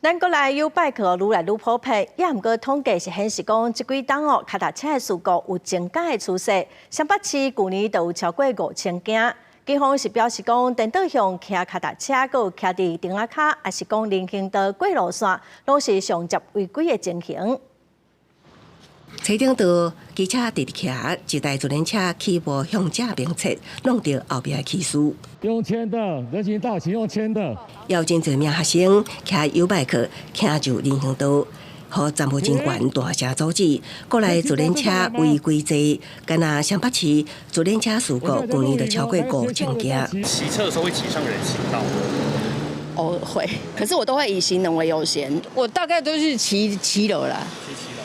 咱国内有拜课愈来愈普遍，也毋过统计是显示讲，即几档脚踏车的事故有增加的趋势。双北市去年就有超过5000件。警方是表示讲，电导向骑脚踏车，佮有骑伫顶仔卡，也是讲人行道过路线，拢是上接违规的情形。车顶道机车直骑，一台自轮车起步向正面侧，弄到后边的骑士。用牵的，人行道请用牵的。有真侪名学生骑U bike骑入人行道，互站务警员大声阻止。国内自轮车违规制，敢若双北市自轮车事故去年就超过5000件。骑车的时候会骑上人行道。偶尔会，可是我都会以行人为优先。我大概都是骑楼啦。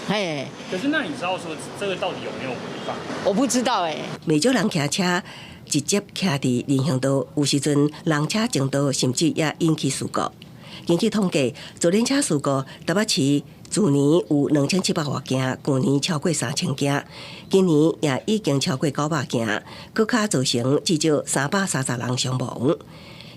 嘿，可是那你知道说这个到底有没有违法？我不知道哎。未少人骑车直接骑伫人行道，有时阵人车争道，甚至也引起事故。根据统计，自轮车事故台北市去年有2700多件，去年超过3000件，今年也已经超过900件，搁较造成至少330人伤亡。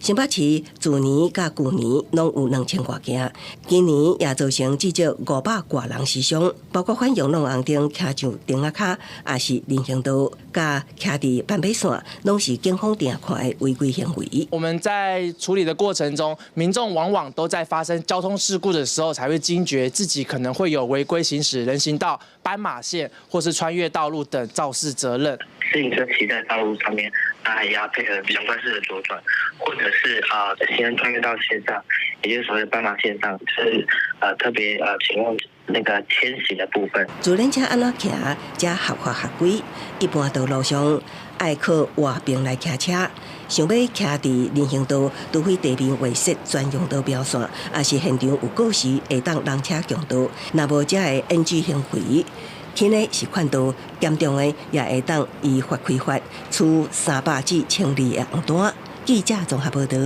新北市去年甲去年拢有2000多件，今年也造成至少500多人死伤，包括反用弄红灯骑上顶仔卡，也是人行道，甲骑伫半边线，拢是警方定看的违规行为。我们在处理的过程中，民众往往都在发生交通事故的时候，才会惊觉自己可能会有违规行驶人行道、斑马线或是穿越道路等肇事责任。自行车骑在道路上面，那也要配合相关式的左转，或者是在行人穿越道线上，也就是所谓的斑马线上，就是特别请用那个迁徙的部分。自轮车安怎骑才合法合规？一般道路上爱靠外边来骑车，想要骑伫人行道，除非地面画设专用道标线，也是现场有告示会当人车强道，若无才会 NG 行为。轻的是劝导，严重的也会当依法开罚，处300至1000二的红单。记者综合报道。